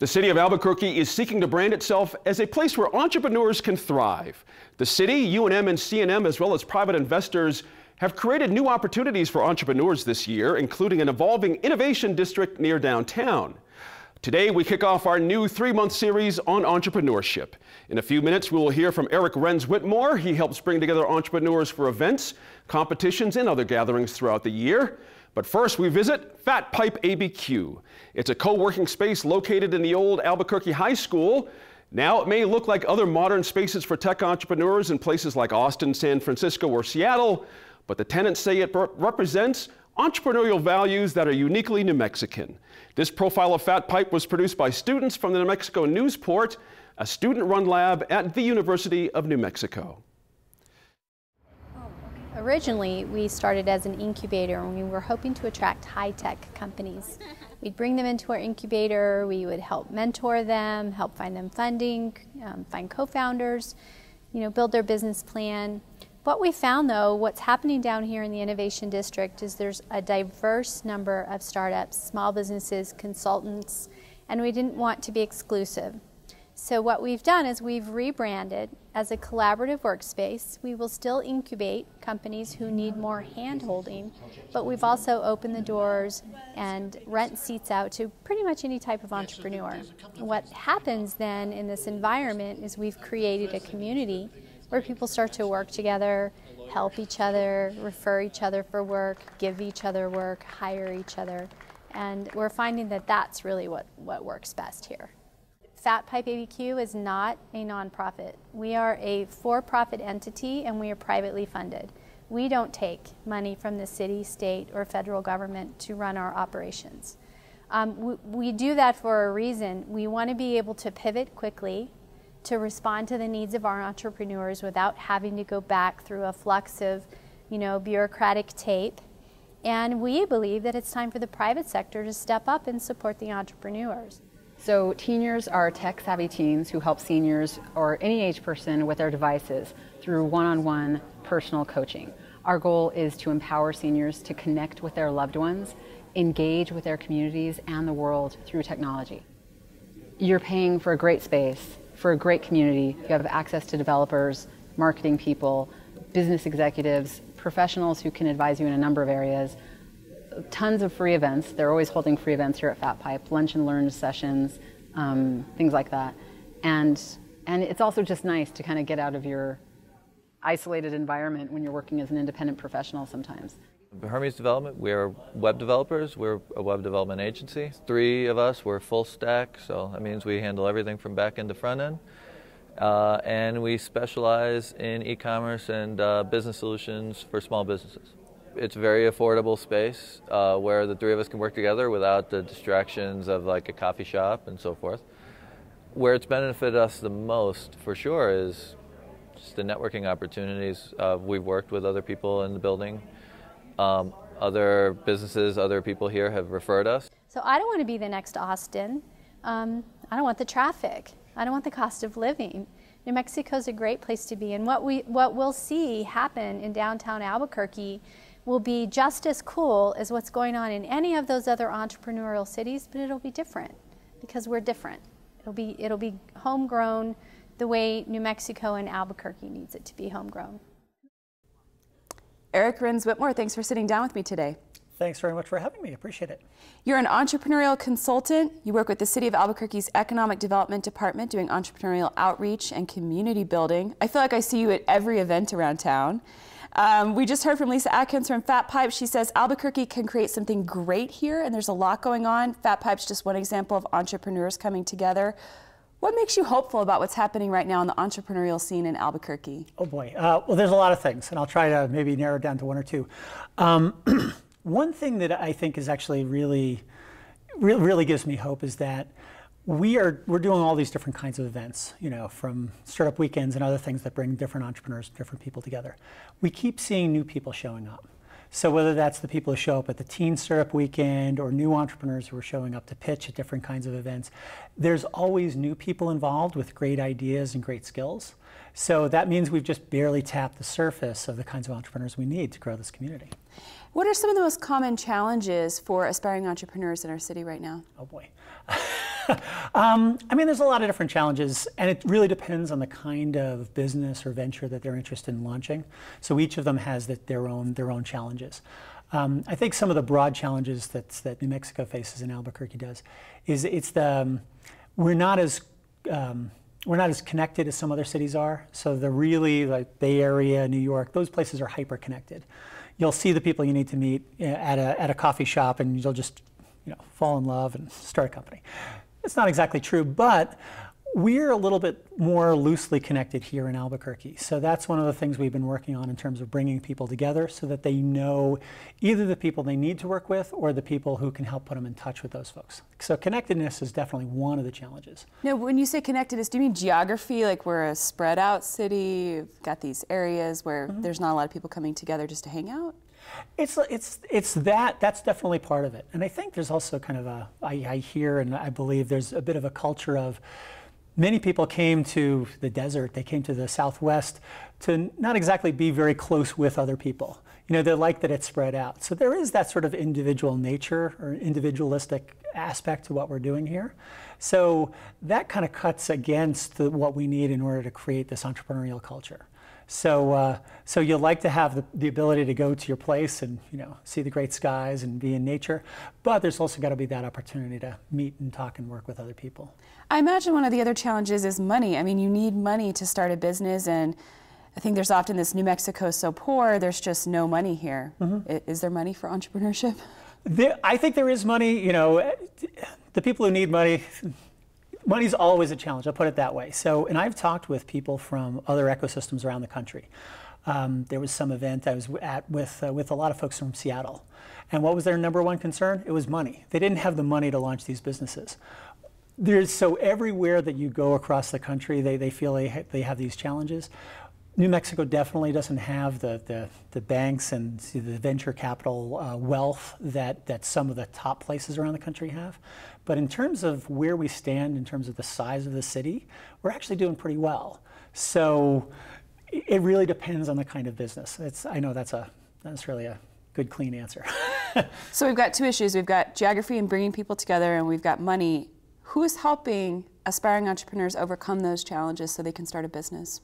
The city of Albuquerque is seeking to brand itself as a place where entrepreneurs can thrive. The city, UNM and CNM, as well as private investors, have created new opportunities for entrepreneurs this year, including an evolving innovation district near downtown. Today, we kick off our new 3-month series on entrepreneurship. In a few minutes, we will hear from Eric Renz-Whitmore. He helps bring together entrepreneurs for events, competitions, and other gatherings throughout the year. But first, we visit Fat Pipe ABQ. It's a co-working space located in the old Albuquerque High School. Now, it may look like other modern spaces for tech entrepreneurs in places like Austin, San Francisco, or Seattle, but the tenants say it represents entrepreneurial values that are uniquely New Mexican. This profile of Fat Pipe was produced by students from the New Mexico Newsport, a student-run lab at the University of New Mexico. Originally, we started as an incubator and we were hoping to attract high-tech companies. We'd bring them into our incubator, we would help mentor them, help find them funding, find co-founders, build their business plan. What we found though, what's happening down here in the Innovation District is there's a diverse number of startups, small businesses, consultants, and we didn't want to be exclusive. So what we've done is we've rebranded as a collaborative workspace. We will still incubate companies who need more hand-holding, but we've also opened the doors and rent seats out to pretty much any type of entrepreneur. What happens then in this environment is we've created a community where people start to work together, help each other, refer each other for work, give each other work, hire each other, and we're finding that that's really what works best here. Fat Pipe ABQ is not a nonprofit. We are a for-profit entity and we are privately funded. We don't take money from the city, state, or federal government to run our operations. We do that for a reason. We want to be able to pivot quickly to respond to the needs of our entrepreneurs without having to go back through a flux of, bureaucratic tape. And we believe that it's time for the private sector to step up and support the entrepreneurs. So Teeniors are tech-savvy teens who help seniors or any age person with their devices through one-on-one personal coaching. Our goal is to empower seniors to connect with their loved ones, engage with their communities and the world through technology. You're paying for a great space, for a great community. You have access to developers, marketing people, business executives, professionals who can advise you in a number of areas. Tons of free events. They're always holding free events here at Fat Pipe, lunch and learn sessions, things like that. And it's also just nice to kind of get out of your isolated environment when you're working as an independent professional sometimes. Hermes Development, we're web developers. We're a web development agency. 3 of us, we're full stack, so that means we handle everything from back end to front end. And we specialize in e-commerce and business solutions for small businesses. It's a very affordable space where the 3 of us can work together without the distractions of like a coffee shop and so forth. Where it's benefited us the most, for sure, is just the networking opportunities. We've worked with other people in the building. Other businesses, other people here have referred us. So I don't want to be the next Austin. I don't want the traffic. I don't want the cost of living. New Mexico is a great place to be, and what we'll see happen in downtown Albuquerque will be just as cool as what's going on in any of those other entrepreneurial cities, but it'll be different because we're different. It'll be homegrown the way New Mexico and Albuquerque needs it to be homegrown. Eric Renz-Whitmore, thanks for sitting down with me today. Thanks very much for having me. I appreciate it. You're an entrepreneurial consultant. You work with the City of Albuquerque's Economic Development Department doing entrepreneurial outreach and community building. I feel like I see you at every event around town. We just heard from Lisa Atkins from Fat Pipe. She says Albuquerque can create something great here, and there's a lot going on. Fat Pipe's just one example of entrepreneurs coming together. What makes you hopeful about what's happening right now in the entrepreneurial scene in Albuquerque? Oh boy, well there's a lot of things, and I'll try to maybe narrow it down to 1 or 2. One thing that I think is actually really gives me hope is that we're doing all these different kinds of events, from startup weekends and other things that bring different entrepreneurs, different people together. We keep seeing new people showing up. So whether that's the people who show up at the Teen Startup Weekend or new entrepreneurs who are showing up to pitch at different kinds of events, there's always new people involved with great ideas and great skills. So that means we've just barely tapped the surface of the kinds of entrepreneurs we need to grow this community. What are some of the most common challenges for aspiring entrepreneurs in our city right now? Oh boy. I mean, there's a lot of different challenges, and it really depends on the kind of business or venture that they're interested in launching. So each of them has their own challenges. I think some of the broad challenges that New Mexico faces and Albuquerque does is we're not as connected as some other cities are. So the really like Bay Area, New York, those places are hyper connected. You'll see the people you need to meet at a coffee shop, and you'll just fall in love and start a company. It's not exactly true, but we're a little bit more loosely connected here in Albuquerque. So that's one of the things we've been working on in terms of bringing people together so that they know either the people they need to work with or the people who can help put them in touch with those folks. So connectedness is definitely one of the challenges. Now, when you say connectedness, do you mean geography? Like we're a spread out city, we've got these areas where there's not a lot of people coming together just to hang out? That's definitely part of it. And I think there's also kind of I hear and I believe there's a bit of a culture of many people came to the desert, they came to the Southwest to not exactly be very close with other people. They like that it's spread out. So there is that sort of individual nature or individualistic aspect to what we're doing here. So that kind of cuts against what we need in order to create this entrepreneurial culture. So you'd like to have the ability to go to your place and see the great skies and be in nature, but there's also got to be that opportunity to meet and talk and work with other people. I imagine one of the other challenges is money. I mean, you need money to start a business, and I think there's often this New Mexico is so poor, there's just no money here. Is there money for entrepreneurship? I think there is money. The people who need money. Money's always a challenge, I'll put it that way. And I've talked with people from other ecosystems around the country. There was some event I was at with a lot of folks from Seattle. And what was their number one concern? It was money. They didn't have the money to launch these businesses. So everywhere that you go across the country, they feel they have these challenges. New Mexico definitely doesn't have the banks and the venture capital wealth that some of the top places around the country have. But in terms of where we stand, in terms of the size of the city, we're actually doing pretty well. So it really depends on the kind of business. I know that's really a good, clean answer. So we've got two issues. We've got geography and bringing people together, and we've got money. Who is helping aspiring entrepreneurs overcome those challenges so they can start a business?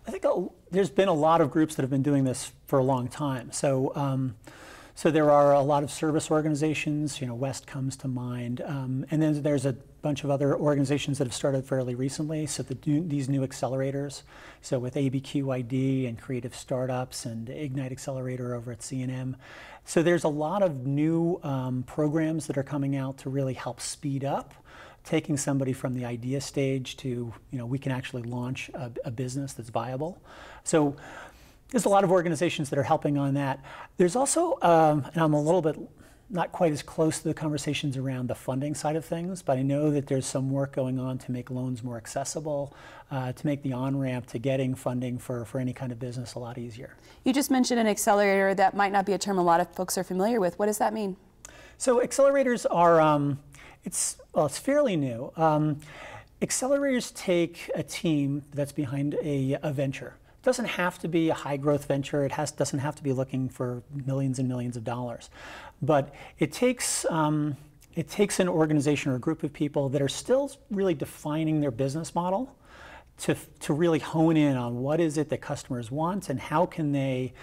I think there's been a lot of groups that have been doing this for a long time. So there are a lot of service organizations, West comes to mind, and then there's a bunch of other organizations that have started fairly recently. So these new accelerators, so with ABQID and Creative Startups and Ignite Accelerator over at C&M. So there's a lot of new programs that are coming out to really help speed up taking somebody from the idea stage to, we can actually launch a business that's viable. So there's a lot of organizations that are helping on that. There's also, and I'm a little bit not quite as close to the conversations around the funding side of things, but I know that there's some work going on to make loans more accessible, to make the on-ramp to getting funding for any kind of business a lot easier. You just mentioned an accelerator. That might not be a term a lot of folks are familiar with. What does that mean? So accelerators are, it's fairly new. Accelerators take a team that's behind a venture. It doesn't have to be a high growth venture. It doesn't have to be looking for millions and millions of dollars. But it takes an organization or a group of people that are still really defining their business model to really hone in on what is it that customers want and how can they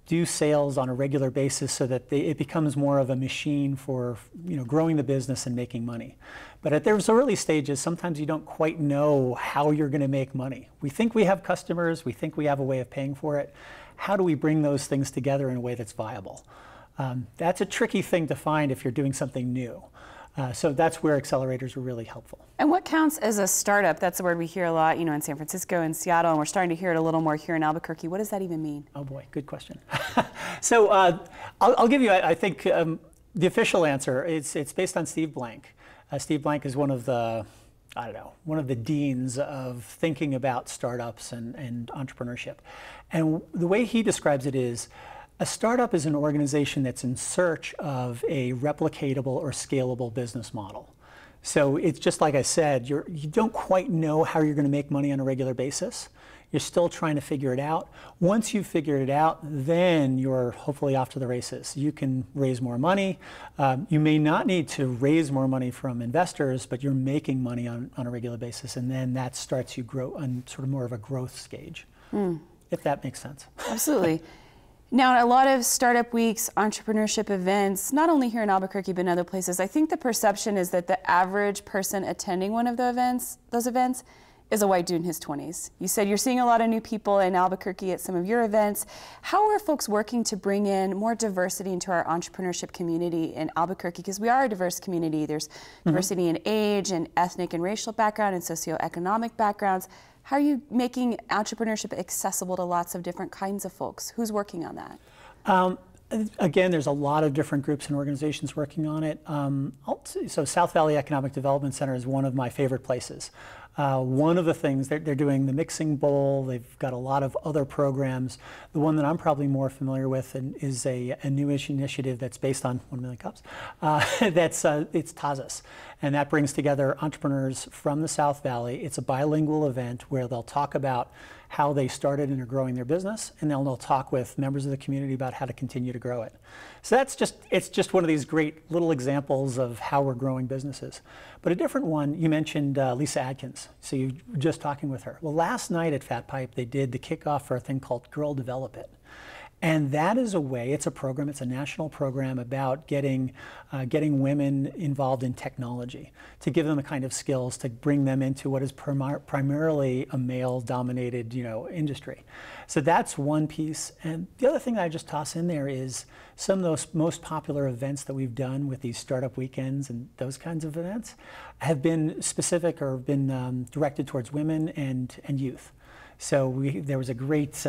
do sales on a regular basis so that it becomes more of a machine for growing the business and making money. But at those early stages, sometimes you don't quite know how you're going to make money. We think we have customers, we think we have a way of paying for it. How do we bring those things together in a way that's viable? That's a tricky thing to find if you're doing something new. So that's where accelerators are really helpful. And what counts as a startup? That's a word we hear a lot, in San Francisco and Seattle, and we're starting to hear it a little more here in Albuquerque. What does that even mean? Oh boy, good question. So I'll give you, I think, the official answer. It's based on Steve Blank. Steve Blank is one of the deans of thinking about startups and entrepreneurship. And the way he describes it is, a startup is an organization that's in search of a replicatable or scalable business model. So it's just like I said, you don't quite know how you're going to make money on a regular basis. You're still trying to figure it out. Once you've figured it out, then you're hopefully off to the races. You can raise more money. You may not need to raise more money from investors, but you're making money on a regular basis, and then that starts you grow on sort of more of a growth stage, if that makes sense. Absolutely. Now, a lot of startup weeks, entrepreneurship events, not only here in Albuquerque, but in other places, I think the perception is that the average person attending one of those events is a white dude in his 20s. You said you're seeing a lot of new people in Albuquerque at some of your events. How are folks working to bring in more diversity into our entrepreneurship community in Albuquerque? Because we are a diverse community. There's diversity in age and ethnic and racial background and socioeconomic backgrounds. How are you making entrepreneurship accessible to lots of different kinds of folks? Who's working on that? Again, there's a lot of different groups and organizations working on it. So South Valley Economic Development Center is one of my favorite places. One of the things, they're doing the Mixing Bowl. They've got a lot of other programs. The one that I'm probably more familiar with is a newish initiative that's based on 1 Million Cups. It's Tazos, and that brings together entrepreneurs from the South Valley. It's a bilingual event where they'll talk about how they started and are growing their business, and they'll talk with members of the community about how to continue to grow it. So it's just one of these great little examples of how we're growing businesses. But a different one, you mentioned Lisa Adkins, so you were just talking with her. Well, last night at Fat Pipe, they did the kickoff for a thing called Girl Develop It. And that is a way, it's a program, it's a national program about getting women involved in technology, to give them the kind of skills to bring them into what is primarily a male-dominated, industry. So that's one piece. And the other thing that I just toss in there is some of those most popular events that we've done with these startup weekends and those kinds of events have been specific or been directed towards women and youth. So there was a great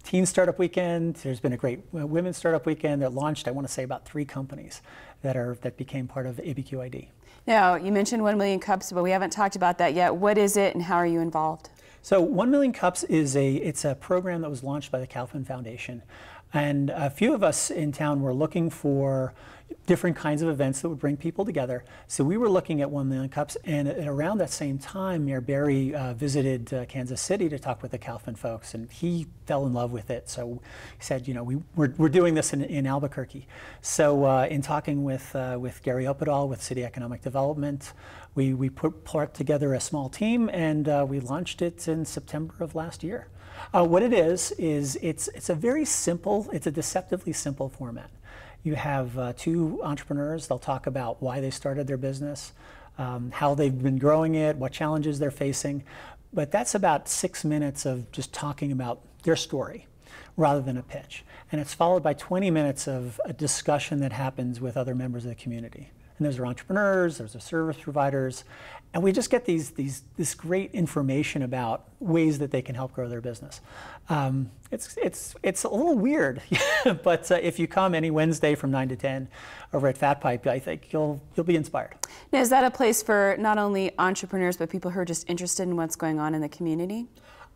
teen startup weekend. There's been a great women's startup weekend that launched, I want to say, about 3 companies that became part of ABQID. Now, you mentioned 1 Million Cups, but we haven't talked about that yet. What is it and how are you involved? So 1 Million Cups it's a program that was launched by the Kaufman Foundation. And a few of us in town were looking for different kinds of events that would bring people together. So we were looking at 1 Million Cups, and at around that same time, Mayor Berry visited Kansas City to talk with the Kaufman folks, and he fell in love with it. So he said, we're doing this in Albuquerque. So in talking with Gary Opedal with City Economic Development, we put together a small team, and we launched it in September of last year. What it is it's a very simple, it's a deceptively simple format. You have 2 entrepreneurs. They'll talk about why they started their business, how they've been growing it, what challenges they're facing. But that's about 6 minutes of just talking about their story rather than a pitch. And it's followed by 20 minutes of a discussion that happens with other members of the community. And those are entrepreneurs, those are service providers, and we just get this great information about ways that they can help grow their business. It's a little weird, but if you come any Wednesday from 9 to 10 over at Fat Pipe, I think you'll be inspired. Now, is that a place for not only entrepreneurs, but people who are just interested in what's going on in the community?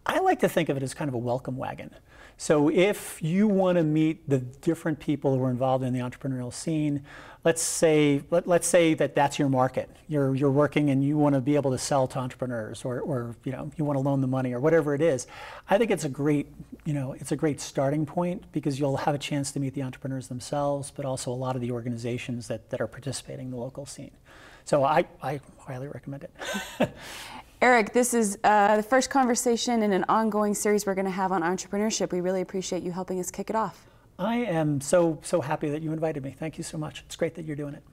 I like to think of it as kind of a welcome wagon. So if you want to meet the different people who are involved in the entrepreneurial scene, let's say that that's your market. You're working and you want to be able to sell to entrepreneurs, or you want to loan the money or whatever it is. I think it's a great starting point, because you'll have a chance to meet the entrepreneurs themselves, but also a lot of the organizations that are participating in the local scene. So I highly recommend it. Eric, this is the first conversation in an ongoing series we're going to have on entrepreneurship. We really appreciate you helping us kick it off. I am so happy that you invited me. Thank you so much. It's great that you're doing it.